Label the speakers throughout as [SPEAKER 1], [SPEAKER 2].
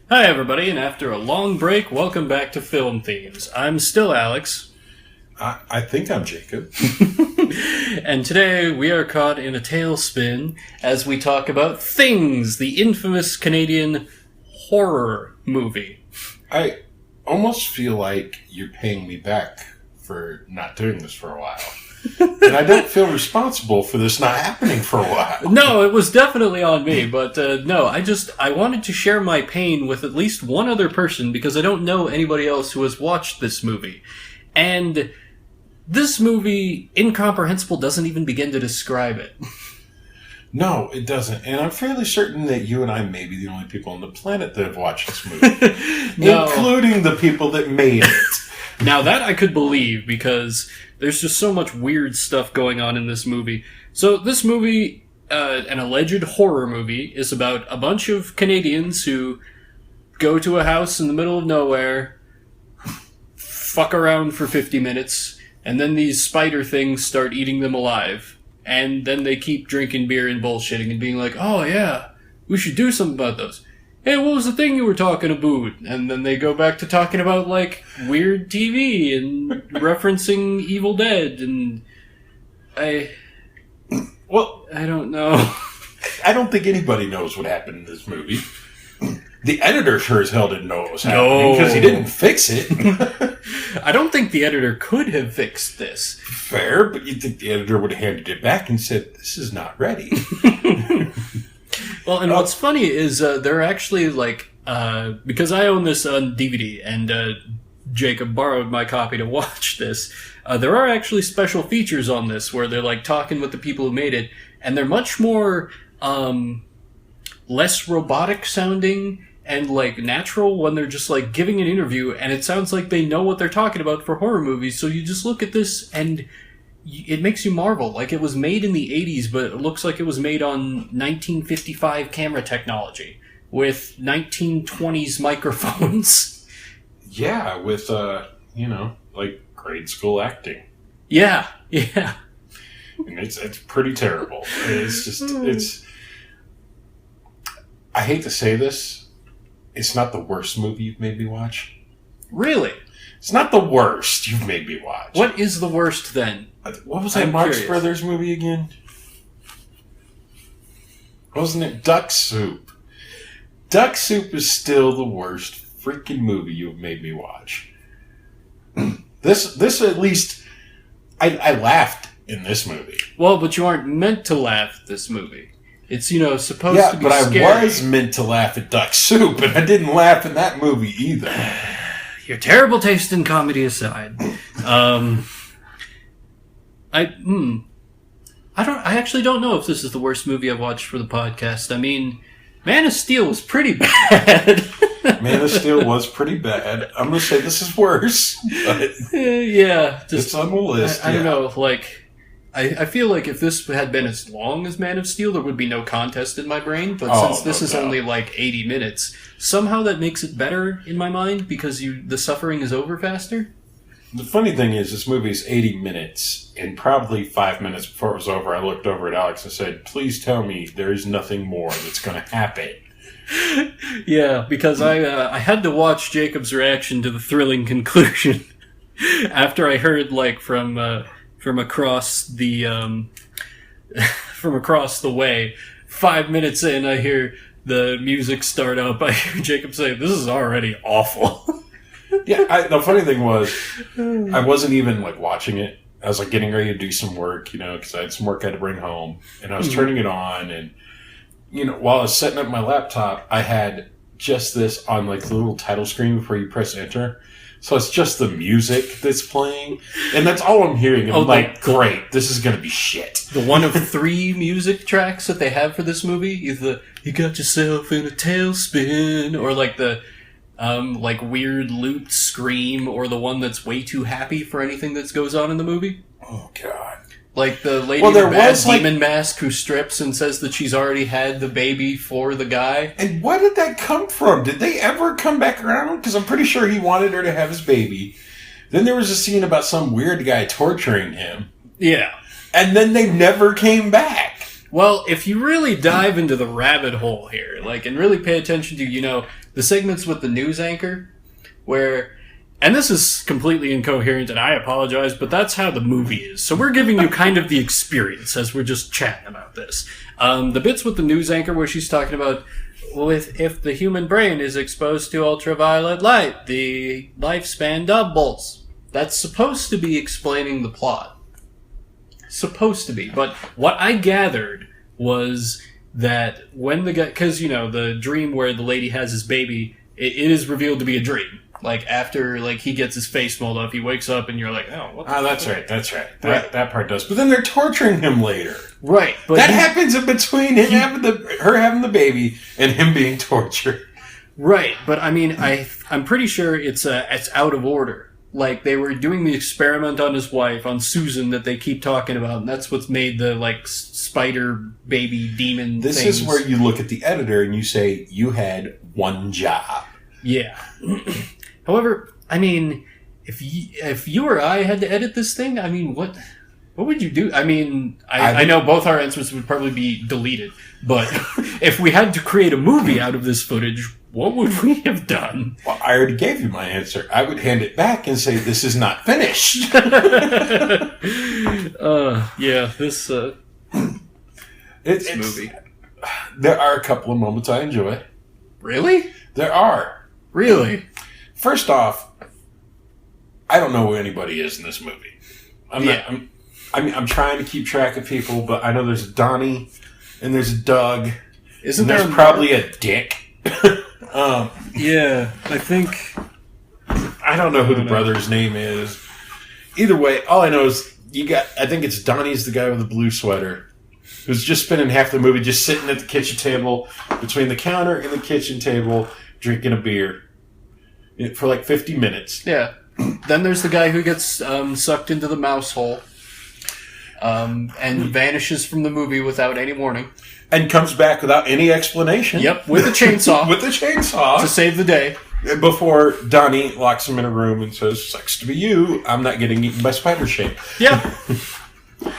[SPEAKER 1] Hi, everybody, and after a long break, welcome back to Film Themes. I'm still Alex.
[SPEAKER 2] I think I'm Jacob.
[SPEAKER 1] And today we are caught in a tailspin as we talk about Things, the infamous Canadian horror movie.
[SPEAKER 2] I almost feel like you're paying me back for not doing this for a while. And I don't feel responsible for this not happening for a while.
[SPEAKER 1] No, it was definitely on me, but no, I wanted to share my pain with at least one other person because I don't know anybody else who has watched this movie. And this movie, incomprehensible, doesn't even begin to describe it.
[SPEAKER 2] No, it doesn't. And I'm fairly certain that you and I may be the only people on the planet that have watched this movie.
[SPEAKER 1] No.
[SPEAKER 2] Including the people that made it.
[SPEAKER 1] Now that I could believe because there's just so much weird stuff going on in this movie. So this movie, an alleged horror movie, is about a bunch of Canadians who go to a house in the middle of nowhere, fuck around for 50 minutes, and then these spider things start eating them alive. And then they keep drinking beer and bullshitting and being like, oh yeah, we should do something about those. Hey, what was the thing you were talking about? And then they go back to talking about, like, weird TV and referencing Evil Dead, and I don't know.
[SPEAKER 2] I don't think anybody knows what happened in this movie. The editor sure as hell didn't know what was happening because he didn't fix it.
[SPEAKER 1] I don't think the editor could have fixed this.
[SPEAKER 2] Fair, but you'd think the editor would have handed it back and said, this is not ready.
[SPEAKER 1] Well, and what's funny is they're actually, like, because I own this on DVD, and Jacob borrowed my copy to watch this, there are actually special features on this where they're, like, talking with the people who made it, and they're much more less robotic sounding and, like, natural when they're just, like, giving an interview, and it sounds like they know what they're talking about for horror movies, so you just look at this and it makes you marvel. Like, it was made in the 80s, but it looks like it was made on 1955 camera technology with 1920s microphones.
[SPEAKER 2] Yeah, with, like grade school acting.
[SPEAKER 1] Yeah.
[SPEAKER 2] And it's pretty terrible. I hate to say this, it's not the worst movie you've made me watch.
[SPEAKER 1] Really?
[SPEAKER 2] It's not the worst you've made me watch.
[SPEAKER 1] What is the worst, then?
[SPEAKER 2] What was that Marx Brothers movie again? Wasn't it Duck Soup? Duck Soup is still the worst freaking movie you've made me watch. This at least, I laughed in this movie.
[SPEAKER 1] Well, but you aren't meant to laugh at this movie. It's, supposed to be
[SPEAKER 2] but
[SPEAKER 1] scary.
[SPEAKER 2] I was meant to laugh at Duck Soup, and I didn't laugh in that movie either.
[SPEAKER 1] Your terrible taste in comedy aside. I actually don't know if this is the worst movie I've watched for the podcast. I mean, Man of Steel was pretty bad.
[SPEAKER 2] Man of Steel was pretty bad. I'm going to say this is worse. But
[SPEAKER 1] yeah.
[SPEAKER 2] It's on the list.
[SPEAKER 1] I don't know. Like, I feel like if this had been as long as Man of Steel, there would be no contest in my brain. But since this is only like 80 minutes, somehow that makes it better in my mind because the suffering is over faster.
[SPEAKER 2] The funny thing is, this movie is 80 minutes, and probably 5 minutes before it was over, I looked over at Alex and said, please tell me there is nothing more that's going to happen.
[SPEAKER 1] Yeah, because I had to watch Jacob's reaction to the thrilling conclusion after I heard, like, from across the from across the way. 5 minutes in, I hear the music start up. I hear Jacob say, "This is already awful."
[SPEAKER 2] Yeah, the funny thing was, I wasn't even, like, watching it. I was, like, getting ready to do some work, because I had some work I had to bring home. And I was turning it on, and, while I was setting up my laptop, I had just this on, like, the little title screen before you press enter. So it's just the music that's playing. And that's all I'm hearing. And I'm like, great, this is going to be shit.
[SPEAKER 1] The one of 3 music tracks that they have for this movie is the "You Got Yourself in a Tailspin," or, like, the like weird looped scream, or the one that's way too happy for anything that goes on in the movie.
[SPEAKER 2] Oh, God.
[SPEAKER 1] Like the lady in the bad demon mask who strips and says that she's already had the baby for the guy.
[SPEAKER 2] And where did that come from? Did they ever come back around? Because I'm pretty sure he wanted her to have his baby. Then there was a scene about some weird guy torturing him.
[SPEAKER 1] Yeah.
[SPEAKER 2] And then they never came back.
[SPEAKER 1] Well, if you really dive into the rabbit hole here, and really pay attention to, the segments with the news anchor, where, and this is completely incoherent, and I apologize, but that's how the movie is. So we're giving you kind of the experience as we're just chatting about this. The bits with the news anchor where she's talking about, well, if the human brain is exposed to ultraviolet light, the lifespan doubles. That's supposed to be explaining the plot. Supposed to be. But what I gathered was that when the guy... Because, the dream where the lady has his baby, it is revealed to be a dream. After, he gets his face mold off, he wakes up and you're like, oh, what the fuck?
[SPEAKER 2] That's right. That part does. But then they're torturing him later.
[SPEAKER 1] Right. But
[SPEAKER 2] that happens in between her having the baby and him being tortured.
[SPEAKER 1] Right. But, I'm pretty sure it's out of order. They were doing the experiment on his wife, on Susan, that they keep talking about, and that's what's made the, spider baby demon
[SPEAKER 2] This
[SPEAKER 1] things.
[SPEAKER 2] is where you look at the editor and you say, you had one job.
[SPEAKER 1] Yeah. However, if you or I had to edit this thing, what would you do? I know both our answers would probably be deleted, but if we had to create a movie out of this footage, what would we have done?
[SPEAKER 2] Well, I already gave you my answer. I would hand it back and say, this is not finished.
[SPEAKER 1] This movie.
[SPEAKER 2] There are a couple of moments I enjoy.
[SPEAKER 1] Really?
[SPEAKER 2] There are.
[SPEAKER 1] Really?
[SPEAKER 2] First off, I don't know who anybody is in this movie. I'm trying to keep track of people, but I know there's Donnie and there's Doug.
[SPEAKER 1] Isn't there
[SPEAKER 2] probably a Dick?
[SPEAKER 1] Yeah, I think...
[SPEAKER 2] I don't know who the brother's name is. Either way, all I know is I think it's Donnie's the guy with the blue sweater, who's just spending half the movie just sitting at the kitchen table, between the counter and the kitchen table, drinking a beer for 50 minutes.
[SPEAKER 1] Yeah. Then there's the guy who gets sucked into the mouse hole and vanishes from the movie without any warning.
[SPEAKER 2] And comes back without any explanation.
[SPEAKER 1] Yep, with a chainsaw.
[SPEAKER 2] With a chainsaw.
[SPEAKER 1] To save the day.
[SPEAKER 2] Before Donnie locks him in a room and says, sucks to be you, I'm not getting eaten by spider shape.
[SPEAKER 1] Yep.
[SPEAKER 2] God,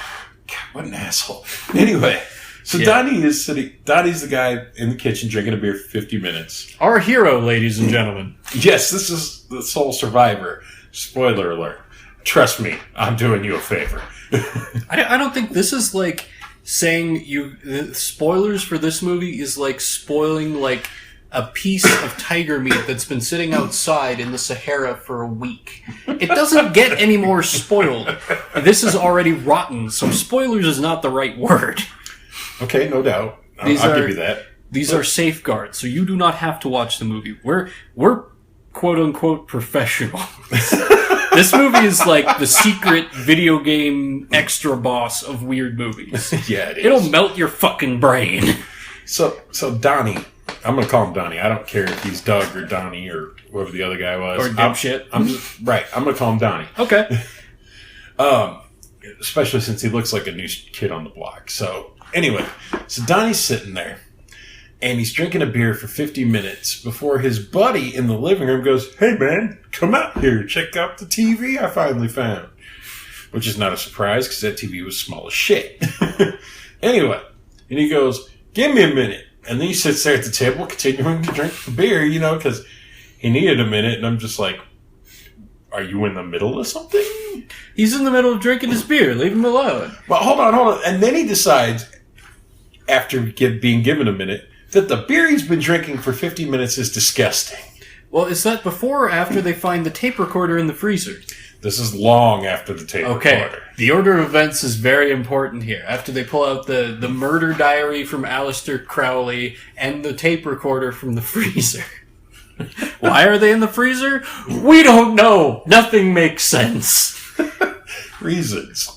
[SPEAKER 2] what an asshole. Anyway, so Donnie's the guy in the kitchen drinking a beer for 50 minutes.
[SPEAKER 1] Our hero, ladies and gentlemen.
[SPEAKER 2] Yes, this is the sole survivor. Spoiler alert. Trust me, I'm doing you a favor.
[SPEAKER 1] I don't think this is saying spoilers for this movie is spoiling a piece of tiger meat that's been sitting outside in the Sahara for a week. It doesn't get any more spoiled. This is already rotten, so spoilers is not the right word.
[SPEAKER 2] Okay, no doubt. I'll give you that.
[SPEAKER 1] These are safeguards, so you do not have to watch the movie. We're quote unquote professional. This movie is the secret video game extra boss of weird movies.
[SPEAKER 2] Yeah, it is.
[SPEAKER 1] It'll melt your fucking brain.
[SPEAKER 2] So Donnie, I'm going to call him Donnie. I don't care if he's Doug or Donnie or whoever the other guy was.
[SPEAKER 1] Or dipshit.
[SPEAKER 2] I'm going to call him Donnie.
[SPEAKER 1] Okay.
[SPEAKER 2] Especially since he looks like a new kid on the block. So anyway, Donnie's sitting there. And he's drinking a beer for 50 minutes before his buddy in the living room goes, hey, man, come out here. Check out the TV I finally found. Which is not a surprise because that TV was small as shit. Anyway, and he goes, give me a minute. And then he sits there at the table continuing to drink the beer, because he needed a minute. And I'm just like, are you in the middle of something?
[SPEAKER 1] He's in the middle of drinking his beer. Leave him alone.
[SPEAKER 2] Well, hold on. And then he decides, after being given a minute, that the beer he's been drinking for 50 minutes is disgusting.
[SPEAKER 1] Well, is that before or after they find the tape recorder in the freezer?
[SPEAKER 2] This is long after the tape recorder.
[SPEAKER 1] The order of events is very important here. After they pull out the murder diary from Aleister Crowley and the tape recorder from the freezer. Why are they in the freezer? We don't know. Nothing makes sense.
[SPEAKER 2] Reasons.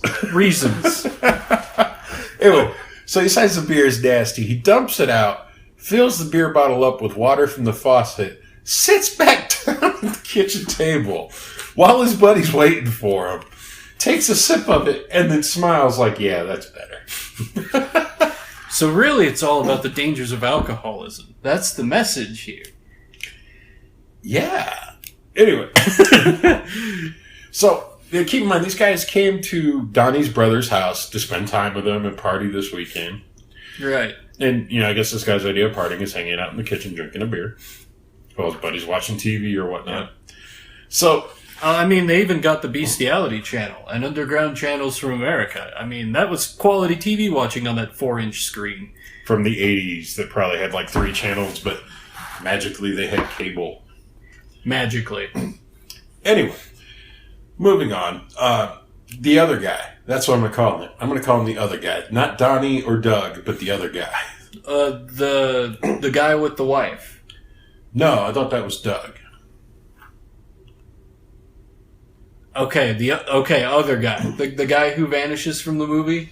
[SPEAKER 2] Anyway, so he decides the beer is nasty. He dumps it out, fills the beer bottle up with water from the faucet, sits back down at the kitchen table while his buddy's waiting for him, takes a sip of it, and then smiles like, yeah, that's better.
[SPEAKER 1] So really it's all about the dangers of alcoholism. That's the message here.
[SPEAKER 2] Yeah. Anyway. So, keep in mind, these guys came to Donnie's brother's house to spend time with him and party this weekend.
[SPEAKER 1] Right.
[SPEAKER 2] And, I guess this guy's idea of partying is hanging out in the kitchen drinking a beer while his buddy's watching TV or whatnot. Yeah. So...
[SPEAKER 1] they even got the Bestiality Channel and Underground Channels from America. That was quality TV watching on that 4-inch screen.
[SPEAKER 2] From the 80s that probably had 3 channels, but magically they had cable.
[SPEAKER 1] Magically.
[SPEAKER 2] Anyway, moving on. The other guy. That's what I'm going to call him. I'm going to call him the other guy. Not Donnie or Doug, but the other guy.
[SPEAKER 1] The guy with the wife.
[SPEAKER 2] No, I thought that was Doug.
[SPEAKER 1] Okay, other guy. The guy who vanishes from the movie?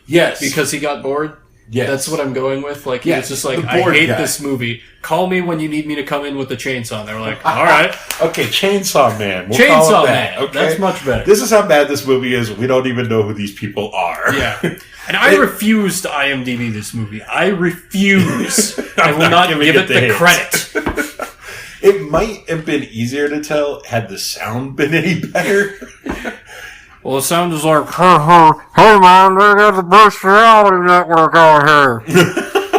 [SPEAKER 2] Yes.
[SPEAKER 1] Because he got bored?
[SPEAKER 2] Yes.
[SPEAKER 1] That's what I'm going with? He was just I hate this movie. Call me when you need me to come in with the chainsaw. And they were like, all right.
[SPEAKER 2] Okay, Chainsaw Man.
[SPEAKER 1] We'll call it that. Okay? That's much better.
[SPEAKER 2] This is how bad this movie is. We don't even know who these people are.
[SPEAKER 1] Yeah. And I refuse to IMDb this movie. I refuse. I will not give it the credit.
[SPEAKER 2] It might have been easier to tell had the sound been any better.
[SPEAKER 1] Well, the sound is like, hey man, they got the Bestiality Network out here.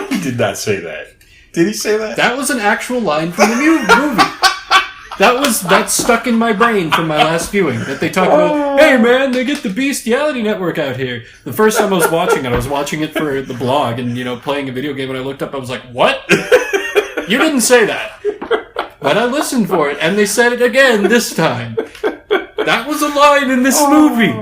[SPEAKER 2] He did not say that. Did he say that?
[SPEAKER 1] That was an actual line from the movie. That stuck in my brain from my last viewing. That they talk about, hey man, they get the Bestiality Network out here. The first time I was watching it for the blog and, playing a video game, and I looked up, I was like, what? You didn't say that. But I listened for it, and they said it again this time. That was a line in this movie.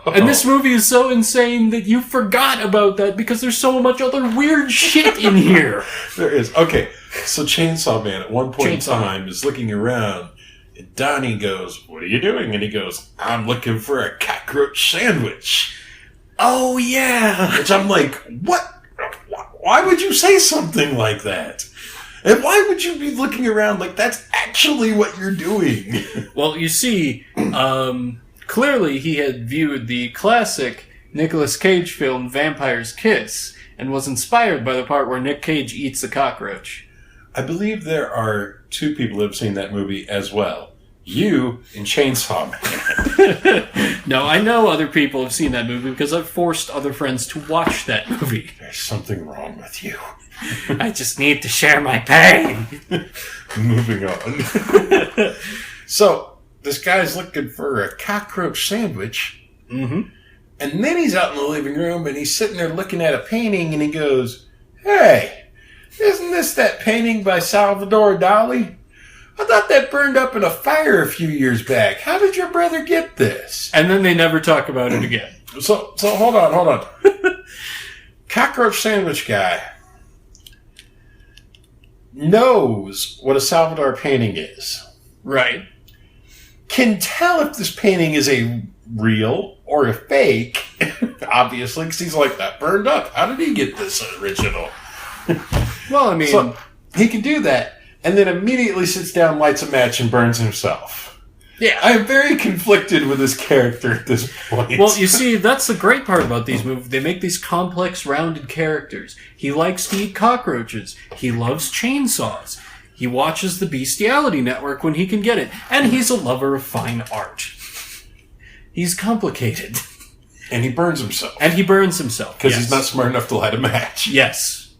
[SPEAKER 1] And this movie is so insane that you forgot about that because there's so much other weird shit in here.
[SPEAKER 2] There is. Okay, so Chainsaw Man at one point in time is looking around, and Donnie goes, what are you doing? And he goes, I'm looking for a cockroach sandwich.
[SPEAKER 1] Oh, yeah.
[SPEAKER 2] Which I'm like, what? Why would you say something like that? And why would you be looking around like that's actually what you're doing?
[SPEAKER 1] Well, you see, clearly he had viewed the classic Nicolas Cage film Vampire's Kiss and was inspired by the part where Nick Cage eats a cockroach.
[SPEAKER 2] I believe there are 2 people who have seen that movie as well. You and Chainsaw Man.
[SPEAKER 1] No, I know other people have seen that movie because I've forced other friends to watch that movie.
[SPEAKER 2] There's something wrong with you.
[SPEAKER 1] I just need to share my pain.
[SPEAKER 2] Moving on. So, this guy's looking for a cockroach sandwich.
[SPEAKER 1] Mm-hmm.
[SPEAKER 2] And then he's out in the living room and he's sitting there looking at a painting and he goes, hey, isn't this that painting by Salvador Dali? I thought that burned up in a fire a few years back. How did your brother get this?
[SPEAKER 1] And then they never talk about it again.
[SPEAKER 2] So hold on. Cockroach sandwich guy knows what a Salvador painting is.
[SPEAKER 1] Right.
[SPEAKER 2] Can tell if this painting is a real or a fake, obviously, because he's like, that burned up. How did he get this original?
[SPEAKER 1] Well,
[SPEAKER 2] So, he can do that, and then immediately sits down, lights a match, and burns himself.
[SPEAKER 1] Yeah.
[SPEAKER 2] I am very conflicted with his character at this point.
[SPEAKER 1] Well, you see, that's the great part about these movies. They make these complex, rounded characters. He likes to eat cockroaches. He loves chainsaws. He watches the Bestiality Network when he can get it. And he's a lover of fine art. He's complicated.
[SPEAKER 2] And he burns himself.
[SPEAKER 1] Because
[SPEAKER 2] he's not smart enough to light a match.
[SPEAKER 1] Yes.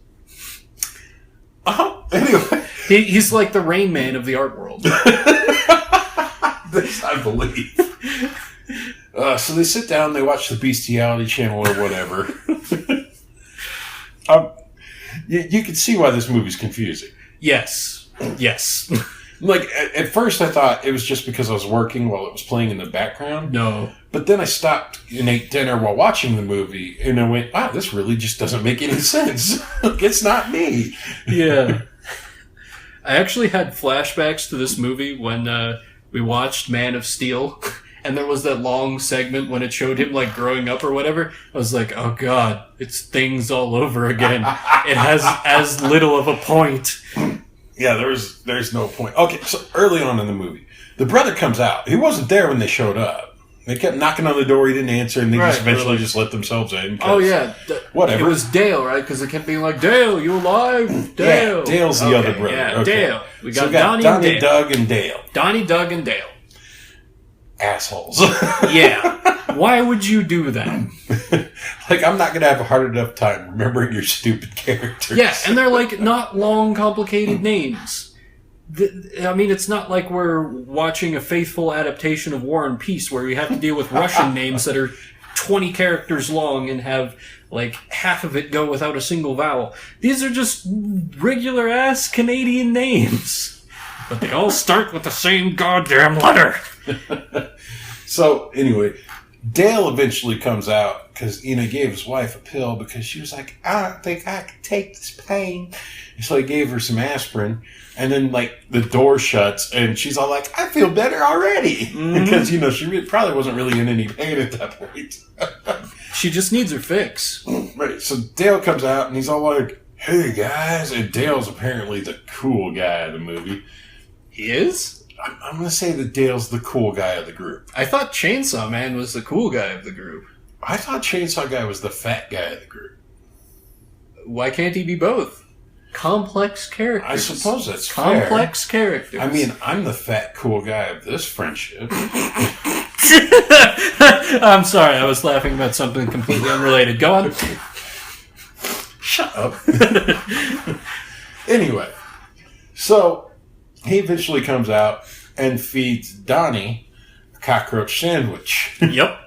[SPEAKER 2] Anyway.
[SPEAKER 1] He's like the Rain Man of the art world.
[SPEAKER 2] This I believe. So they sit down, they watch the Bestiality Channel or whatever. You can see why this movie's confusing.
[SPEAKER 1] Yes.
[SPEAKER 2] Like, at first I thought it was just because I was working while it was playing in the background.
[SPEAKER 1] No.
[SPEAKER 2] But then I stopped and ate dinner while watching the movie, and I went, wow, this really just doesn't make any sense. It's not me.
[SPEAKER 1] Yeah. I actually had flashbacks to this movie when we watched Man of Steel, and there was that long segment when it showed him, like, growing up or whatever. I was like, oh god, it's things all over again. It has as little of a point.
[SPEAKER 2] Yeah, there's no point. Okay, so early on in the movie, the brother comes out. He wasn't there when they showed up. They kept knocking on the door. He didn't answer, and they just eventually just let themselves in.
[SPEAKER 1] Oh, yeah.
[SPEAKER 2] Whatever.
[SPEAKER 1] It was Dale, right? Because it kept being like, Dale, you alive? Dale.
[SPEAKER 2] Yeah, Dale's the other brother.
[SPEAKER 1] Yeah,
[SPEAKER 2] okay.
[SPEAKER 1] Dale. We got Donnie,
[SPEAKER 2] Doug, and Dale.
[SPEAKER 1] Donnie, Doug, and Dale.
[SPEAKER 2] Assholes.
[SPEAKER 1] Yeah. Why would you do that?
[SPEAKER 2] Like, I'm not going to have a hard enough time remembering your stupid characters.
[SPEAKER 1] Yeah, and they're like not long, complicated names. I mean, it's not like we're watching a faithful adaptation of War and Peace where we have to deal with Russian names that are 20 characters long and have like half of it go without a single vowel. These are just regular ass Canadian names. But they all start with the same goddamn letter.
[SPEAKER 2] So, anyway, Dale eventually comes out because, he gave his wife a pill because she was like, I don't think I can take this pain. And so he gave her some aspirin. And then, like, the door shuts and she's all like, I feel better already. Mm-hmm. Because, she probably wasn't really in any pain at that point.
[SPEAKER 1] She just needs her fix.
[SPEAKER 2] Right. So Dale comes out and he's all like, hey, guys. And Dale's apparently the cool guy of the movie.
[SPEAKER 1] He is?
[SPEAKER 2] I'm going to say that Dale's the cool guy of the group.
[SPEAKER 1] I thought Chainsaw Man was the cool guy of the group.
[SPEAKER 2] I thought Chainsaw Guy was the fat guy of the group.
[SPEAKER 1] Why can't he be both? Complex characters.
[SPEAKER 2] I suppose that's
[SPEAKER 1] complex characters.
[SPEAKER 2] I mean, I'm the fat cool guy of this friendship.
[SPEAKER 1] I'm sorry, I was laughing about something completely unrelated. Go on.
[SPEAKER 2] Shut up. Anyway, so he eventually comes out and feeds Donnie a cockroach sandwich.
[SPEAKER 1] Yep.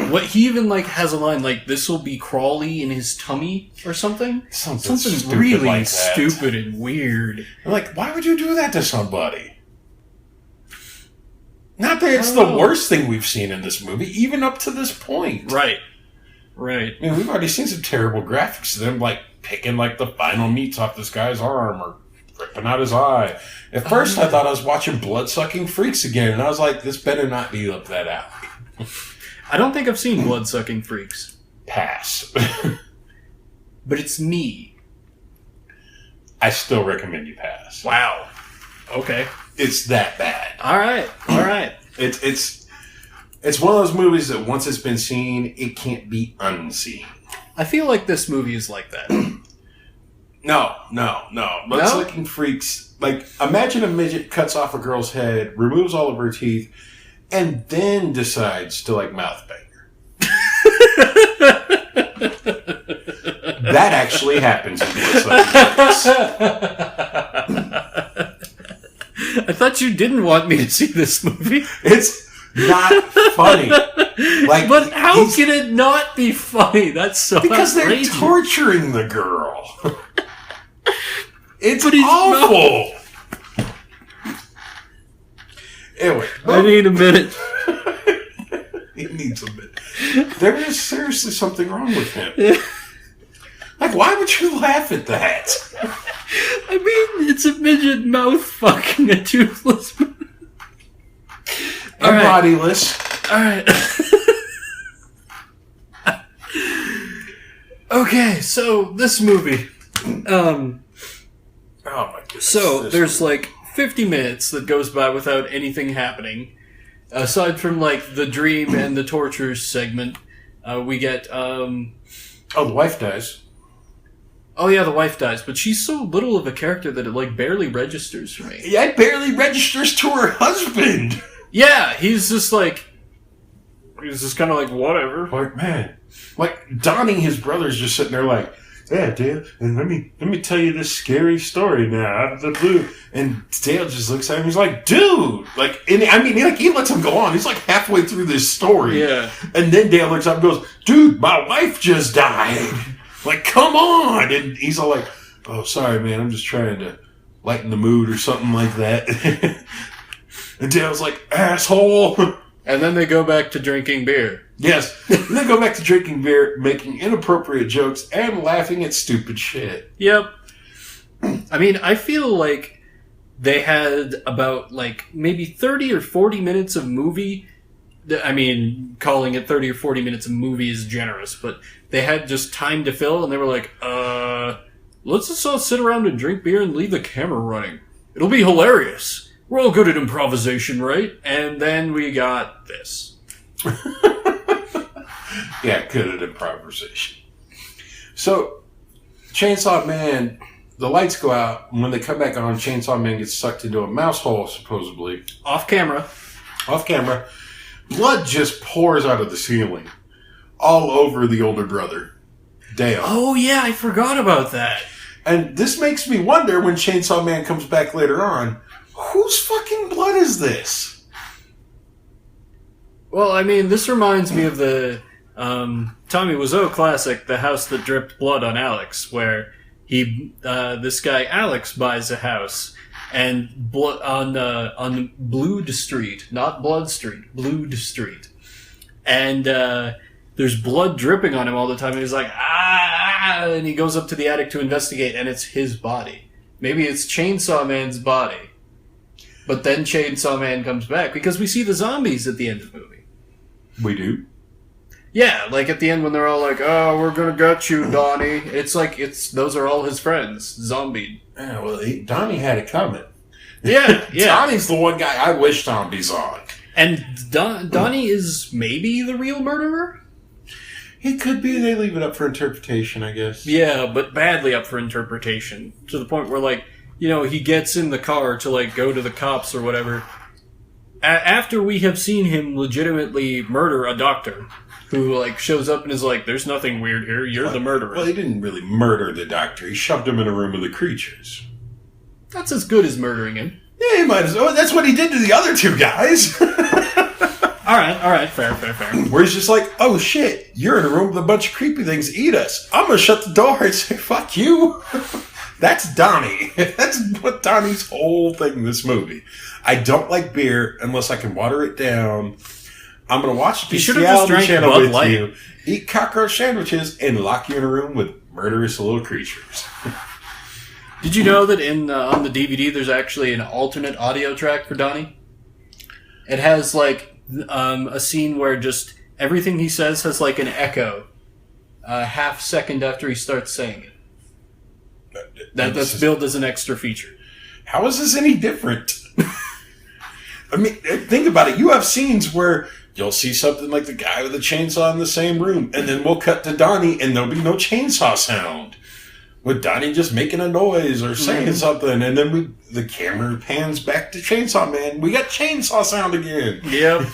[SPEAKER 1] What he even has a line like, "This will be crawly in his tummy" or something.
[SPEAKER 2] Something
[SPEAKER 1] really
[SPEAKER 2] like
[SPEAKER 1] stupid and weird.
[SPEAKER 2] Like, why would you do that to somebody? Not that it's the worst thing we've seen in this movie, even up to this point.
[SPEAKER 1] Right.
[SPEAKER 2] I mean, we've already seen some terrible graphics of them, like picking the final meats off this guy's arm or ripping out his eye. At first, I thought I was watching Blood-Sucking Freaks again, and I was like, this better not be up that alley.
[SPEAKER 1] I don't think I've seen Blood-Sucking Freaks.
[SPEAKER 2] Pass.
[SPEAKER 1] But it's me.
[SPEAKER 2] I still recommend you pass.
[SPEAKER 1] Wow. Okay.
[SPEAKER 2] It's that bad.
[SPEAKER 1] All right.
[SPEAKER 2] It's one of those movies that once it's been seen, it can't be unseen.
[SPEAKER 1] I feel like this movie is like that.
[SPEAKER 2] No. Blood-Sucking Freaks. Like, imagine a midget cuts off a girl's head, removes all of her teeth, and then decides to mouth bang her. That actually happens in
[SPEAKER 1] I thought you didn't want me to see this movie.
[SPEAKER 2] It's not funny.
[SPEAKER 1] But how can it not be funny? That's so
[SPEAKER 2] because
[SPEAKER 1] outrageous.
[SPEAKER 2] They're torturing the girl. It's awful. Anyway,
[SPEAKER 1] I need a minute.
[SPEAKER 2] He needs a minute. There is seriously something wrong with him. Why would you laugh at that?
[SPEAKER 1] I mean, it's a midget mouth fucking a toothless man.
[SPEAKER 2] And bodiless.
[SPEAKER 1] Alright. Okay, so this movie.
[SPEAKER 2] Oh my goodness.
[SPEAKER 1] So, there's 50 minutes that goes by without anything happening. Aside from the dream and the torture segment, we get
[SPEAKER 2] the wife dies.
[SPEAKER 1] Oh yeah, the wife dies, but she's so little of a character that it barely registers for me.
[SPEAKER 2] Yeah, it barely registers to her husband.
[SPEAKER 1] Yeah, he's just kind of whatever.
[SPEAKER 2] Man, Donnie, his brother's just sitting there yeah, Dale, and let me tell you this scary story now out of the blue. And Dale just looks at him. He's like, dude, he lets him go on. He's halfway through this story.
[SPEAKER 1] Yeah.
[SPEAKER 2] And then Dale looks up and goes, dude, my wife just died. Come on. And he's all oh, sorry, man. I'm just trying to lighten the mood or something like that. And Dale's asshole.
[SPEAKER 1] And then they go back to drinking beer.
[SPEAKER 2] Yes. And they go back to drinking beer, making inappropriate jokes, and laughing at stupid shit.
[SPEAKER 1] Yep. I mean, I feel like they had about, maybe 30 or 40 minutes of movie. I mean, calling it 30 or 40 minutes of movie is generous, but they had just time to fill, and they were let's just all sit around and drink beer and leave the camera running. It'll be hilarious. We're all good at improvisation, right? And then we got this.
[SPEAKER 2] Yeah, good at improvisation. So, Chainsaw Man, the lights go out, and when they come back on, Chainsaw Man gets sucked into a mouse hole, supposedly.
[SPEAKER 1] Off camera.
[SPEAKER 2] Blood just pours out of the ceiling. all over the older brother, Dale.
[SPEAKER 1] Oh, yeah, I forgot about that.
[SPEAKER 2] And this makes me wonder when Chainsaw Man comes back later on, whose fucking blood is this?
[SPEAKER 1] Well, I mean, this reminds me of the Tommy Wiseau classic, The House That Dripped Blood on Alex, where this guy Alex buys a house and on Blood Street, not Blood Street, Blood Street, and there's blood dripping on him all the time. And he's like, and he goes up to the attic to investigate, and it's his body. Maybe it's Chainsaw Man's body, but then Chainsaw Man comes back because we see the zombies at the end of the movie.
[SPEAKER 2] We do.
[SPEAKER 1] Yeah, like at the end when they're all like, "Oh, we're gonna get you, Donnie." It's like those are all his friends, zombie.
[SPEAKER 2] Yeah, well, Donnie had it coming.
[SPEAKER 1] Yeah, yeah.
[SPEAKER 2] Donnie's the one guy I wish zombies on.
[SPEAKER 1] And Donnie is maybe the real murderer?
[SPEAKER 2] He could be. They leave it up for interpretation, I guess.
[SPEAKER 1] Yeah, but badly up for interpretation. To the point where, like, you know, he gets in the car to, like, go to the cops or whatever. After we have seen him legitimately murder a doctor who, like, shows up and is like, "There's nothing weird here, you're the murderer."
[SPEAKER 2] Well, he didn't really murder the doctor. He shoved him in a room with the creatures.
[SPEAKER 1] That's as good as murdering him.
[SPEAKER 2] Yeah, he might as well. That's what he did to the other two guys.
[SPEAKER 1] All right, fair.
[SPEAKER 2] Where he's just like, "Oh shit, you're in a room with a bunch of creepy things. Eat us. I'm gonna shut the door and say fuck you." That's Donnie. That's what Donnie's whole thing in this movie. I don't like beer unless I can water it down. I'm gonna watch the reality channel
[SPEAKER 1] Bud
[SPEAKER 2] with
[SPEAKER 1] Light.
[SPEAKER 2] you, eat cockroach sandwiches, and lock you in a room with murderous little creatures.
[SPEAKER 1] Did you know that on the DVD there's actually an alternate audio track for Donnie? It has like a scene where just everything he says has like an echo, half second after he starts saying it. That's billed as an extra feature.
[SPEAKER 2] How is this any different? I mean, think about it. You have scenes where you'll see something like the guy with the chainsaw in the same room, and then we'll cut to Donnie, and there'll be no chainsaw sound. With Donnie just making a noise or saying something, and then the camera pans back to Chainsaw Man. We got chainsaw sound again.
[SPEAKER 1] Yep.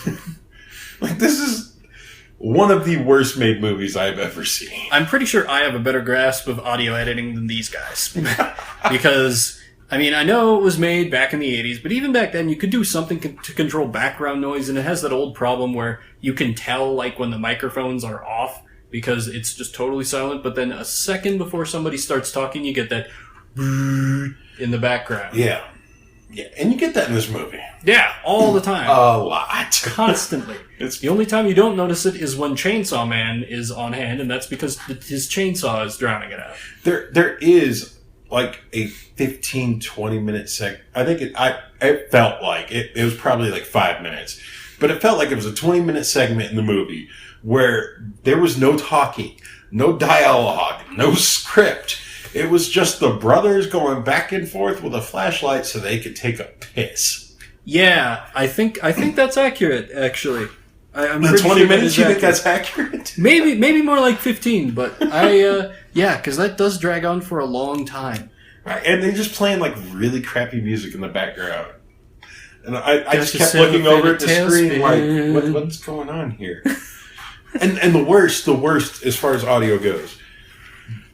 [SPEAKER 2] Like, this is one of the worst made movies I've ever seen.
[SPEAKER 1] I'm pretty sure I have a better grasp of audio editing than these guys. Because, I mean, I know it was made back in the 80s, but even back then you could do something to control background noise, and it has that old problem where you can tell, like, when the microphones are off, because it's just totally silent, but then a second before somebody starts talking, you get that in the background.
[SPEAKER 2] Yeah. Yeah, and you get that in this movie.
[SPEAKER 1] Yeah, all the time.
[SPEAKER 2] A lot.
[SPEAKER 1] Constantly. The only time you don't notice it is when Chainsaw Man is on hand, and that's because his chainsaw is drowning it out.
[SPEAKER 2] There is like a 15, 20-minute segment. I think it felt like, it was probably like 5 minutes, but it felt like it was a 20-minute segment in the movie where there was no talking, no dialogue, no script. It was just the brothers going back and forth with a flashlight so they could take a piss.
[SPEAKER 1] Yeah, I think that's accurate, actually. I'm
[SPEAKER 2] in 20
[SPEAKER 1] sure
[SPEAKER 2] minutes, you think that's accurate?
[SPEAKER 1] Maybe more like 15, but yeah, because that does drag on for a long time.
[SPEAKER 2] Right, and they're just playing like really crappy music in the background. And I just kept looking over at the screen like, what's going on here? And the worst as far as audio goes,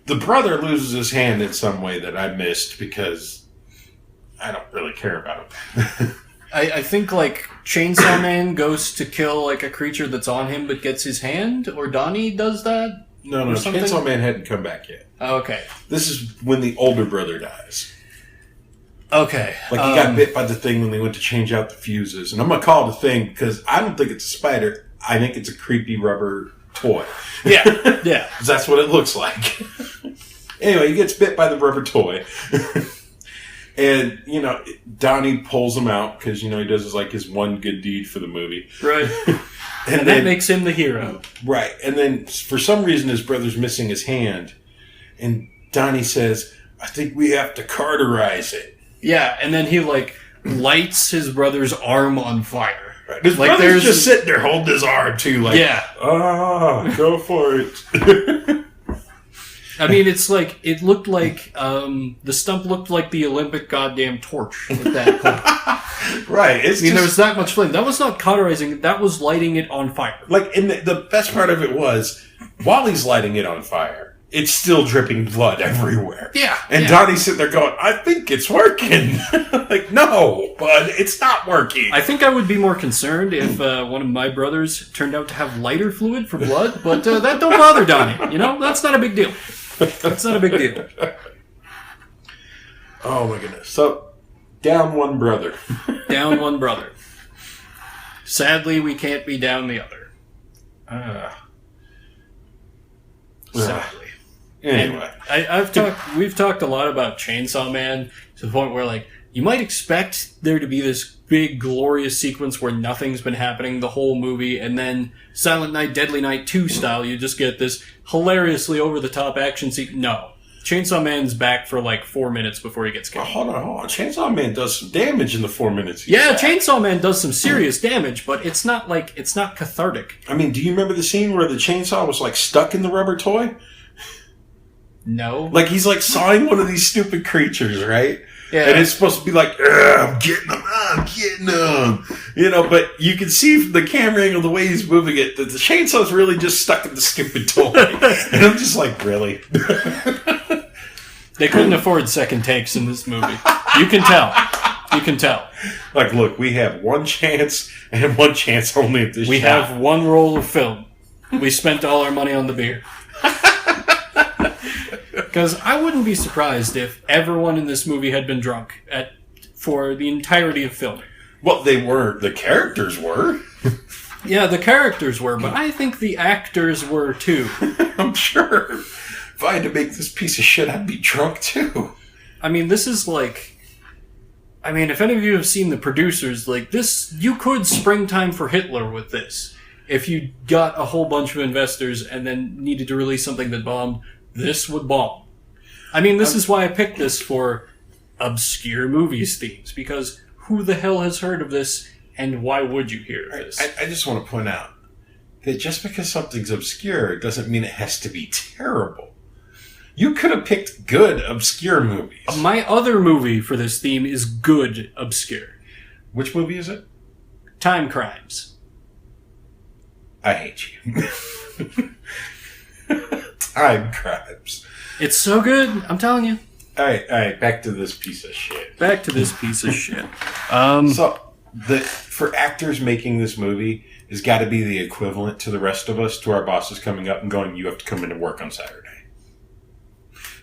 [SPEAKER 2] the brother loses his hand in some way that I missed because I don't really care about him.
[SPEAKER 1] I think like Chainsaw Man goes to kill like a creature that's on him but gets his hand, or Donnie does that?
[SPEAKER 2] No, Chainsaw Man hadn't come back yet.
[SPEAKER 1] Okay.
[SPEAKER 2] This is when the older brother dies.
[SPEAKER 1] Okay.
[SPEAKER 2] Like he got bit by the thing when they went to change out the fuses. And I'm going to call it a thing because I don't think it's a spider. I think it's a creepy rubber toy.
[SPEAKER 1] Yeah, yeah.
[SPEAKER 2] That's what it looks like. Anyway, he gets bit by the rubber toy. And, Donnie pulls him out because, he does his one good deed for the movie.
[SPEAKER 1] Right. and that makes him the hero.
[SPEAKER 2] Right. And then for some reason his brother's missing his hand. And Donnie says, I think we have to cauterize it.
[SPEAKER 1] Yeah, and then he, lights his brother's arm on fire.
[SPEAKER 2] Right. His brother's just sitting there holding his arm, too. Like, go for it.
[SPEAKER 1] I mean, it's like, it looked like, the stump looked like the Olympic goddamn torch at that point.
[SPEAKER 2] Right. It's
[SPEAKER 1] there was that much flame. That was not cauterizing, that was lighting it on fire.
[SPEAKER 2] Like, and the best part of it was, while he's lighting it on fire, it's still dripping blood everywhere.
[SPEAKER 1] Yeah.
[SPEAKER 2] And Donnie's sitting there going, I think it's working. Like, no, bud, it's not working.
[SPEAKER 1] I think I would be more concerned if one of my brothers turned out to have lighter fluid for blood, but that don't bother Donnie. You know, that's not a big deal. That's not a big deal.
[SPEAKER 2] Oh, my goodness. So, down one brother.
[SPEAKER 1] Down one brother. Sadly, we can't be down the other. Sadly.
[SPEAKER 2] Anyway,
[SPEAKER 1] we've talked a lot about Chainsaw Man to the point where, like, you might expect there to be this big, glorious sequence where nothing's been happening the whole movie, and then Silent Night, Deadly Night 2 style, you just get this hilariously over-the-top action sequence. No. Chainsaw Man's back for, like, 4 minutes before he gets killed.
[SPEAKER 2] Hold on. Chainsaw Man does some damage in the 4 minutes.
[SPEAKER 1] Chainsaw Man does some serious damage, but it's not cathartic.
[SPEAKER 2] I mean, do you remember the scene where the chainsaw was, like, stuck in the rubber toy?
[SPEAKER 1] No.
[SPEAKER 2] Like, he's, like, sawing one of these stupid creatures, right?
[SPEAKER 1] Yeah.
[SPEAKER 2] And it's supposed to be like, I'm getting them. You know, but you can see from the camera angle, the way he's moving it, that the chainsaw's really just stuck in the stupid toy. And I'm just like, really?
[SPEAKER 1] They couldn't afford second takes in this movie. You can tell.
[SPEAKER 2] Like, look, we have one chance, and one chance only at this
[SPEAKER 1] We
[SPEAKER 2] shot.
[SPEAKER 1] have one roll of film. We spent all our money on the beer. Because I wouldn't be surprised if everyone in this movie had been drunk for the entirety of filming.
[SPEAKER 2] Well, they were. The characters were.
[SPEAKER 1] Yeah, the characters were, but I think the actors were too.
[SPEAKER 2] I'm sure. If I had to make this piece of shit, I'd be drunk too.
[SPEAKER 1] I mean, this is like... I mean, if any of you have seen the producers, like this, you could Springtime for Hitler with this. If you got a whole bunch of investors and then needed to release something that bombed, this would bomb. I mean, this is why I picked this for obscure movies themes, because who the hell has heard of this, and why would you hear of this?
[SPEAKER 2] I just want to point out that just because something's obscure doesn't mean it has to be terrible. You could have picked good, obscure movies.
[SPEAKER 1] My other movie for this theme is good, obscure.
[SPEAKER 2] Which movie is it?
[SPEAKER 1] Time Crimes.
[SPEAKER 2] I hate you. Time Crimes.
[SPEAKER 1] It's so good, I'm telling you.
[SPEAKER 2] All right, back to this piece of shit. So, for actors making this movie, has got to be the equivalent to the rest of us, to our bosses coming up and going, you have to come into work on Saturday.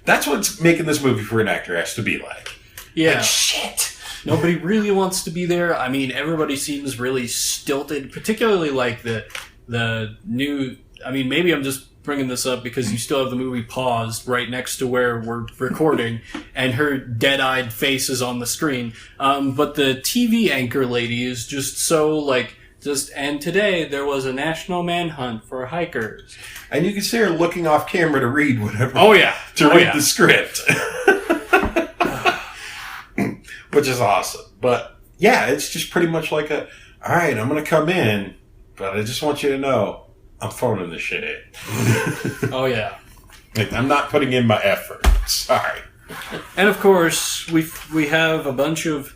[SPEAKER 2] That's what's making this movie for an actor has to be like.
[SPEAKER 1] Yeah.
[SPEAKER 2] Like, shit.
[SPEAKER 1] Nobody really wants to be there. I mean, everybody seems really stilted, particularly like the new... I mean, maybe I'm just bringing this up because you still have the movie paused right next to where we're recording, and her dead-eyed face is on the screen. But the TV anchor lady is just so, like... and today there was a national manhunt for hikers.
[SPEAKER 2] And you can see her looking off camera to read whatever.
[SPEAKER 1] Oh, yeah.
[SPEAKER 2] To read the script. Which is awesome. But, yeah, it's just pretty much like all right, I'm going to come in, but I just want you to know, I'm phoning this shit in.
[SPEAKER 1] Oh, yeah.
[SPEAKER 2] Like, I'm not putting in my effort. Sorry.
[SPEAKER 1] And, of course, we have a bunch of...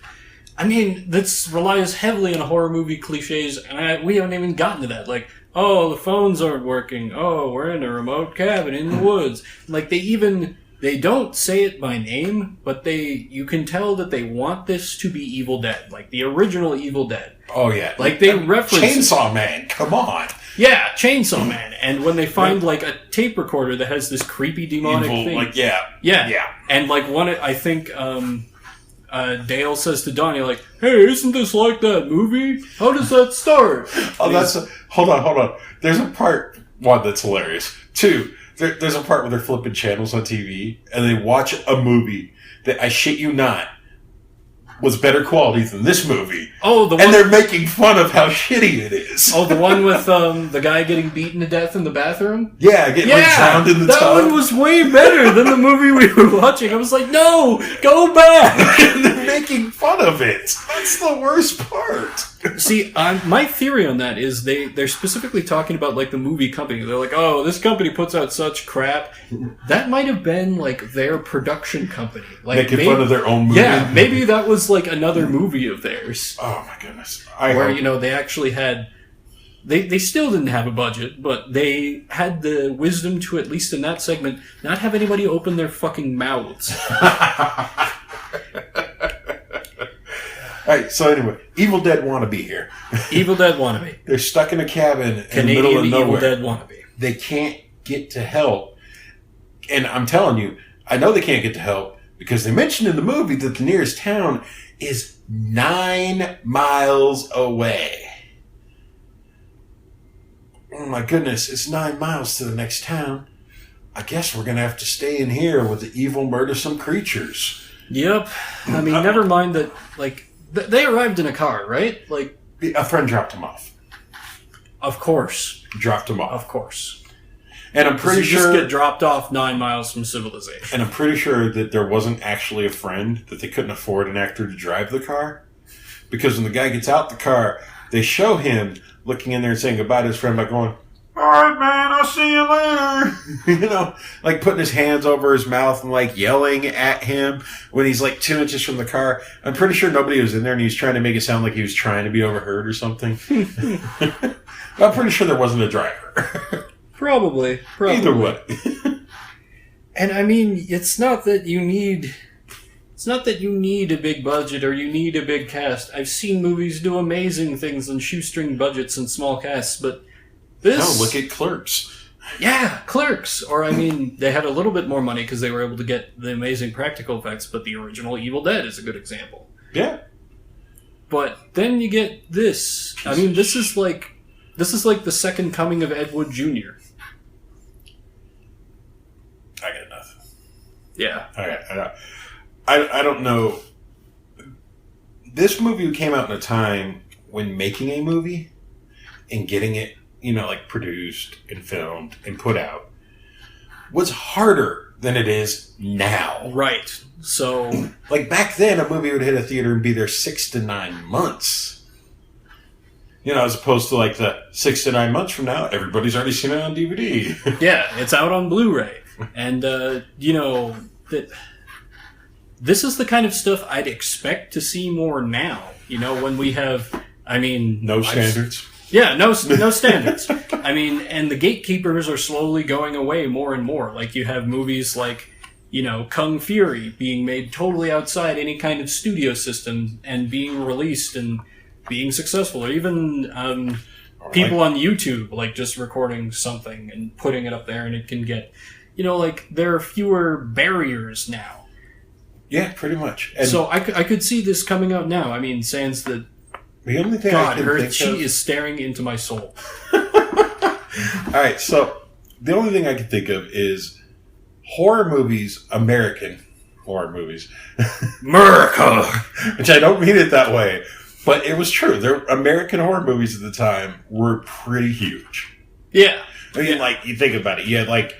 [SPEAKER 1] I mean, this relies heavily on horror movie cliches, and we haven't even gotten to that. Like, oh, the phones aren't working. Oh, we're in a remote cabin in the woods. Like, they don't say it by name, but you can tell that they want this to be Evil Dead. Like, the original Evil Dead.
[SPEAKER 2] Oh, yeah.
[SPEAKER 1] Like, they reference...
[SPEAKER 2] Chainsaw Man, come on.
[SPEAKER 1] Yeah, Chainsaw Man. And when they find, like, a tape recorder that has this creepy demonic
[SPEAKER 2] Evil,
[SPEAKER 1] thing...
[SPEAKER 2] like, yeah.
[SPEAKER 1] Yeah. And, like, I think... Dale says to Donnie, like, hey, isn't this like that movie? How does that start?
[SPEAKER 2] Oh, hold on. There's a part, one, that's hilarious. Two, there's a part where they're flipping channels on TV, and they watch a movie that, I shit you not, was better quality than this movie.
[SPEAKER 1] Oh, the one...
[SPEAKER 2] And they're making fun of how shitty it is.
[SPEAKER 1] Oh, the one with the guy getting beaten to death in the bathroom?
[SPEAKER 2] Yeah, getting like, drowned in the tub.
[SPEAKER 1] That one was way better than the movie we were watching. I was like, no, go back!
[SPEAKER 2] And they're making fun of it. That's the worst part.
[SPEAKER 1] See, my theory on that is they're specifically talking about like the movie company. They're like, oh, this company puts out such crap. That might have been like their production company, like
[SPEAKER 2] making fun of their own movie.
[SPEAKER 1] Yeah, maybe that was like another movie of theirs.
[SPEAKER 2] Oh my goodness!
[SPEAKER 1] They actually had. They still didn't have a budget, but they had the wisdom to, at least in that segment, not have anybody open their fucking mouths.
[SPEAKER 2] Alright, so anyway, Evil Dead Wannabe here.
[SPEAKER 1] Evil Dead Wannabe.
[SPEAKER 2] They're stuck in a cabin
[SPEAKER 1] Canadian
[SPEAKER 2] in the middle of nowhere.
[SPEAKER 1] Evil Dead Wannabe.
[SPEAKER 2] They can't get to help. And I'm telling you, I know they can't get to help because they mentioned in the movie that the nearest town is 9 miles away. Oh my goodness, it's 9 miles to the next town. I guess we're going to have to stay in here with the evil, murdersome creatures.
[SPEAKER 1] Yep. I mean, never mind that, like, they arrived in a car, right? Like,
[SPEAKER 2] a friend dropped him off.
[SPEAKER 1] Of course.
[SPEAKER 2] Dropped him off.
[SPEAKER 1] Of course.
[SPEAKER 2] And I'm pretty sure...
[SPEAKER 1] just get dropped off 9 miles from civilization.
[SPEAKER 2] And I'm pretty sure that there wasn't actually a friend, that they couldn't afford an actor to drive the car. Because when the guy gets out the car, they show him looking in there and saying goodbye to his friend by going, all right, man, I'll see you later. You know, like putting his hands over his mouth and like yelling at him when he's like 2 inches from the car. I'm pretty sure nobody was in there and he was trying to make it sound like he was trying to be overheard or something. I'm pretty sure there wasn't a driver.
[SPEAKER 1] Probably.
[SPEAKER 2] Either way.
[SPEAKER 1] And I mean, it's not that you need a big budget or you need a big cast. I've seen movies do amazing things on shoestring budgets and small casts, but this...
[SPEAKER 2] Oh, look at Clerks.
[SPEAKER 1] Yeah, Clerks. Or, I mean, they had a little bit more money because they were able to get the amazing practical effects, but the original Evil Dead is a good example.
[SPEAKER 2] Yeah.
[SPEAKER 1] But then you get this. I mean, this is like the second coming of Ed Wood Jr.
[SPEAKER 2] I got nothing.
[SPEAKER 1] Yeah.
[SPEAKER 2] I don't know. This movie came out in a time when making a movie and getting it, you know, like produced and filmed and put out was harder than it is now.
[SPEAKER 1] Right. So,
[SPEAKER 2] like back then, a movie would hit a theater and be there 6 to 9 months. You know, as opposed to like the 6 to 9 months from now, everybody's already seen it on DVD.
[SPEAKER 1] Yeah, it's out on Blu-ray. And, you know, this is the kind of stuff I'd expect to see more now. You know, when we have, I mean...
[SPEAKER 2] No standards.
[SPEAKER 1] No standards. I mean, and the gatekeepers are slowly going away more and more. Like, you have movies like, you know, Kung Fury being made totally outside any kind of studio system and being released and being successful. Or even people on YouTube, like, just recording something and putting it up there and it can get... You know, like, there are fewer barriers now.
[SPEAKER 2] Yeah, pretty much. And
[SPEAKER 1] so I could see this coming out now. I mean, sans the...
[SPEAKER 2] The only thing
[SPEAKER 1] God,
[SPEAKER 2] I can
[SPEAKER 1] her
[SPEAKER 2] think
[SPEAKER 1] chi
[SPEAKER 2] of...
[SPEAKER 1] is staring into my soul.
[SPEAKER 2] Alright, so the only thing I can think of is horror movies, American horror movies. America! Which I don't mean it that way, but it was true. American horror movies at the time were pretty huge.
[SPEAKER 1] Yeah.
[SPEAKER 2] I mean, like, you think about it. You had, like,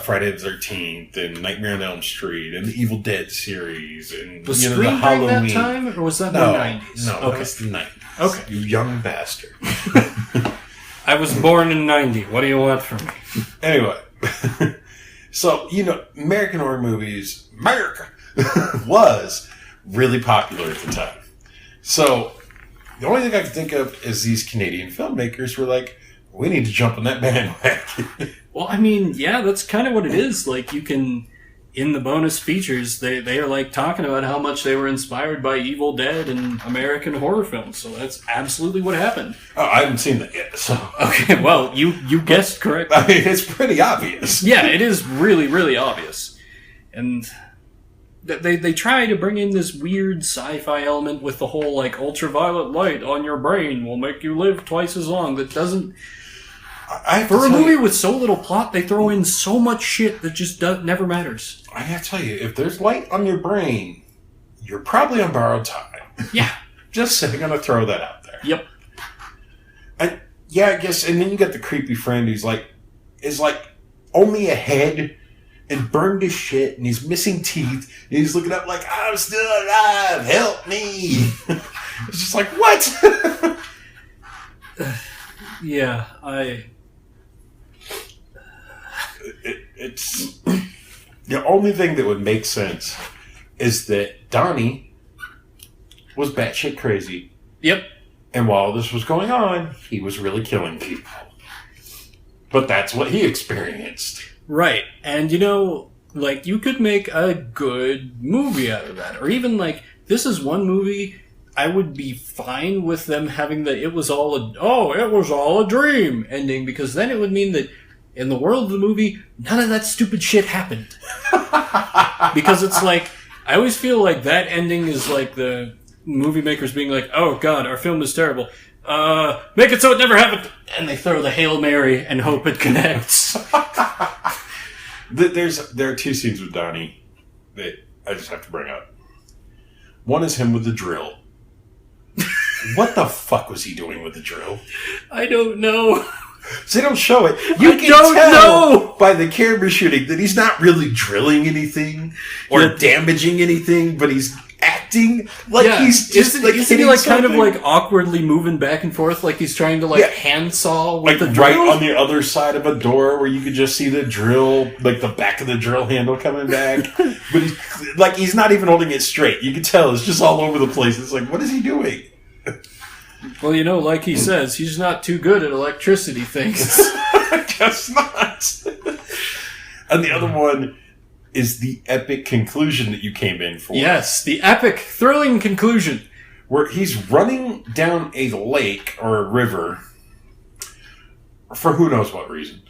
[SPEAKER 2] Friday the 13th and Nightmare on Elm Street and the Evil Dead series and
[SPEAKER 1] was
[SPEAKER 2] the
[SPEAKER 1] Scream
[SPEAKER 2] Halloween.
[SPEAKER 1] During that time, or was that the 90s?
[SPEAKER 2] No,
[SPEAKER 1] okay.
[SPEAKER 2] that was the 90s.
[SPEAKER 1] Okay.
[SPEAKER 2] You young bastard.
[SPEAKER 1] I was born in 90. What do you want from me?
[SPEAKER 2] Anyway. So, you know, American horror movies, America, was really popular at the time. So, the only thing I can think of is these Canadian filmmakers were like, we need to jump on that bandwagon.
[SPEAKER 1] Well, I mean, yeah, that's kind of what it is. Like, you can, in the bonus features, they are, like, talking about how much they were inspired by Evil Dead and American horror films. So that's absolutely what happened.
[SPEAKER 2] Oh, I haven't seen that yet, so...
[SPEAKER 1] Okay, well, you guessed correctly.
[SPEAKER 2] I mean, it's pretty obvious.
[SPEAKER 1] Yeah, it is really, really obvious. And they try to bring in this weird sci-fi element with the whole, like, ultraviolet light on your brain will make you live twice as long. That doesn't... For a movie with so little plot, they throw in so much shit that just never matters.
[SPEAKER 2] I gotta tell you, if there's light on your brain, you're probably on borrowed time.
[SPEAKER 1] Yeah.
[SPEAKER 2] Just saying, I'm gonna throw that out there.
[SPEAKER 1] Yep.
[SPEAKER 2] I guess, and then you got the creepy friend who's like, is like only a head and burned to shit, and he's missing teeth, and he's looking up like, I'm still alive, help me. It's just like, what?
[SPEAKER 1] Yeah,
[SPEAKER 2] It's the only thing that would make sense is that Donnie was batshit crazy.
[SPEAKER 1] Yep.
[SPEAKER 2] And while this was going on, he was really killing people. But that's what he experienced.
[SPEAKER 1] Right. And like, you could make a good movie out of that. Or even, like, this is one movie I would be fine with them having the it was all a dream ending, because then it would mean that in the world of the movie, none of that stupid shit happened. Because it's like, I always feel like that ending is like the movie makers being like, oh god, our film is terrible. Make it so it never happened. And they throw the Hail Mary and hope it connects.
[SPEAKER 2] There are two scenes with Donnie that I just have to bring up. One is him with the drill. What the fuck was he doing with the drill?
[SPEAKER 1] I don't know.
[SPEAKER 2] So they don't show it. You can tell by the camera shooting that he's not really drilling anything or damaging anything, but he's acting like he's just
[SPEAKER 1] isn't he like kind of like awkwardly moving back and forth, like he's trying to handsaw with the drill?
[SPEAKER 2] Right on the other side of a door where you could just see the drill, like the back of the drill handle coming back. But he's not even holding it straight. You can tell it's just all over the place. It's like, what is he doing?
[SPEAKER 1] Well, like he says, he's not too good at electricity things.
[SPEAKER 2] I guess not. And the other one is the epic conclusion that you came in for.
[SPEAKER 1] Yes, the epic, thrilling conclusion.
[SPEAKER 2] Where he's running down a lake or a river for who knows what reason.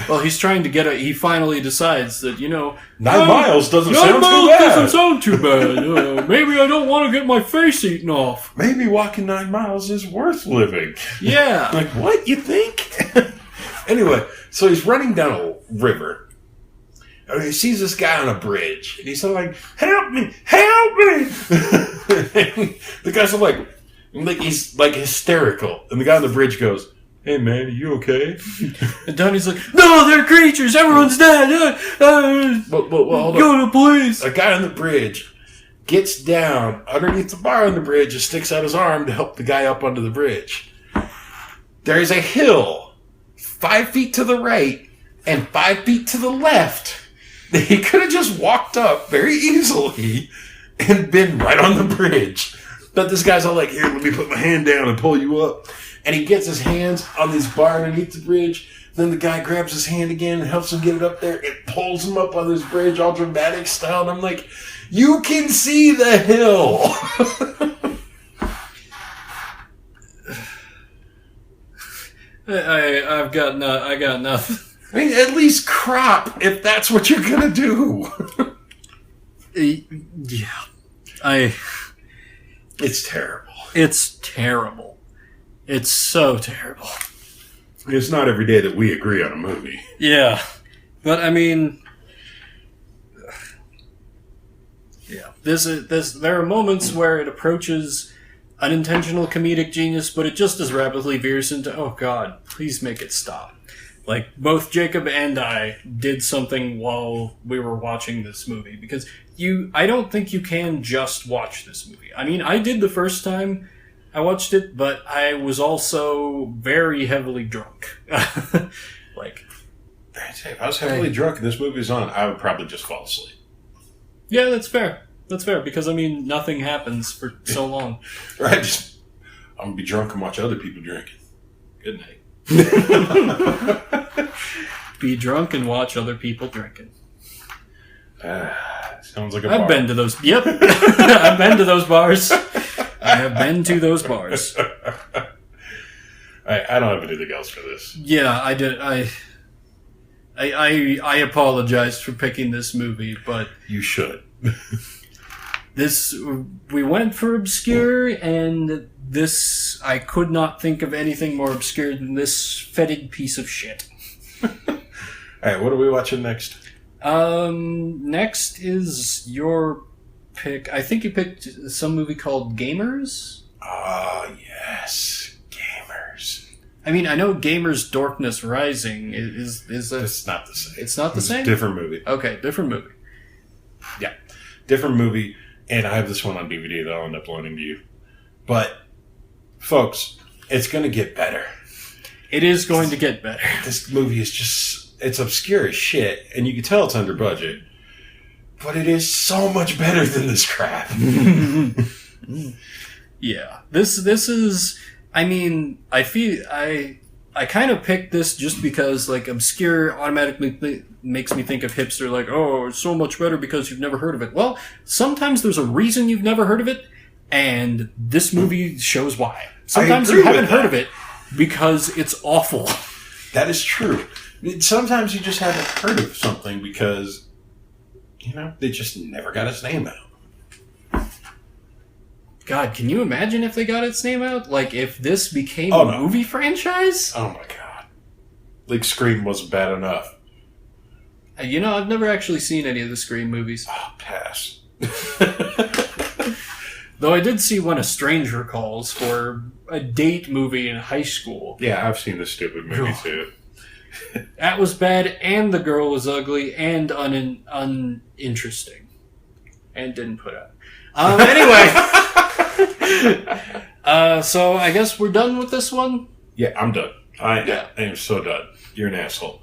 [SPEAKER 1] Well, he's trying to he finally decides that,
[SPEAKER 2] 9 miles doesn't sound too bad.
[SPEAKER 1] Maybe I don't want to get my face eaten off.
[SPEAKER 2] Maybe walking 9 miles is worth living.
[SPEAKER 1] Yeah.
[SPEAKER 2] Like, what, you think? Anyway, so he's running down a river. And he sees this guy on a bridge. And he's like, help me! Help me! The guy's like he's like hysterical. And the guy on the bridge goes, hey man, are you okay?
[SPEAKER 1] And Donnie's like, no, they're creatures, everyone's dead.
[SPEAKER 2] But hold
[SPEAKER 1] go to police.
[SPEAKER 2] A guy on the bridge gets down underneath the bar on the bridge and sticks out his arm to help the guy up onto the bridge. There is a hill 5 feet to the right and 5 feet to the left that he could have just walked up very easily and been right on the bridge. But this guy's all like, here, let me put my hand down and pull you up. And he gets his hands on this bar underneath the bridge. Then the guy grabs his hand again and helps him get it up there. It pulls him up on this bridge, all dramatic style. And I'm like, you can see the hill.
[SPEAKER 1] I got nothing.
[SPEAKER 2] I mean, at least crop if that's what you're gonna do.
[SPEAKER 1] Yeah,
[SPEAKER 2] It's terrible.
[SPEAKER 1] It's terrible. It's so terrible.
[SPEAKER 2] It's not every day that we agree on a movie.
[SPEAKER 1] Yeah, but I mean, yeah. There are moments where it approaches unintentional comedic genius, but it just as rapidly veers into, oh god, please make it stop. Like, both Jacob and I did something while we were watching this movie, because I don't think you can just watch this movie. I mean, I did the first time I watched it, but I was also very heavily drunk. Like,
[SPEAKER 2] if I was heavily drunk and this movie's on, I would probably just fall asleep.
[SPEAKER 1] Yeah, that's fair. That's fair, because, I mean, nothing happens for so long.
[SPEAKER 2] Right, I'm going to be drunk and watch other people drinking. Good night.
[SPEAKER 1] Be drunk and watch other people drinking.
[SPEAKER 2] Sounds like a bar.
[SPEAKER 1] I've been to those. Yep. I've been to those bars. I have been to those bars.
[SPEAKER 2] I don't have anything else for this.
[SPEAKER 1] Yeah, I did. I apologize for picking this movie, but
[SPEAKER 2] you should.
[SPEAKER 1] We went for obscure, and this, I could not think of anything more obscure than this fetid piece of shit.
[SPEAKER 2] Alright, what are we watching next?
[SPEAKER 1] Next is your pick. I think you picked some movie called Gamers?
[SPEAKER 2] Ah, yes. Gamers.
[SPEAKER 1] I mean, I know Gamers Darkness Rising is a...
[SPEAKER 2] It's not the same.
[SPEAKER 1] It's not the same?
[SPEAKER 2] Different movie.
[SPEAKER 1] Okay, different movie.
[SPEAKER 2] Yeah. Different movie, and I have this one on DVD that I'll end up loaning to you. But, folks, it's going to get better.
[SPEAKER 1] It is going to get better.
[SPEAKER 2] This movie is just, it's obscure as shit, and you can tell it's under budget. But it is so much better than this crap.
[SPEAKER 1] Yeah. This is, I mean, I feel, I kind of picked this just because, like, obscure automatically makes me think of hipster, like, oh, it's so much better because you've never heard of it. Well, sometimes there's a reason you've never heard of it, and this movie shows why. Sometimes you haven't heard of it because it's awful.
[SPEAKER 2] That is true. Sometimes you just haven't heard of something because, they just never got its name out.
[SPEAKER 1] God, can you imagine if they got its name out? Like, if this became a movie franchise?
[SPEAKER 2] Oh, my God. Like, Scream wasn't bad enough.
[SPEAKER 1] I've never actually seen any of the Scream movies.
[SPEAKER 2] Oh, pass.
[SPEAKER 1] Though I did see one A Stranger Calls for a date movie in high school.
[SPEAKER 2] Yeah, I've seen this stupid movie, too.
[SPEAKER 1] That was bad, and the girl was ugly and uninteresting. And didn't put out. Anyway. So I guess we're done with this one?
[SPEAKER 2] Yeah, I'm done. I am so done. You're an asshole.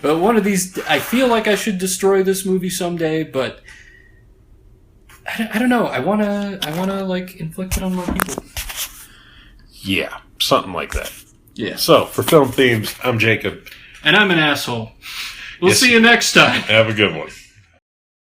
[SPEAKER 1] But one of these, I feel like I should destroy this movie someday, but I don't know. I wanna like inflict it on more people.
[SPEAKER 2] Yeah, something like that.
[SPEAKER 1] Yeah.
[SPEAKER 2] So for Film Themes, I'm Jacob,
[SPEAKER 1] and I'm an asshole. We'll see you next time.
[SPEAKER 2] Have a good one.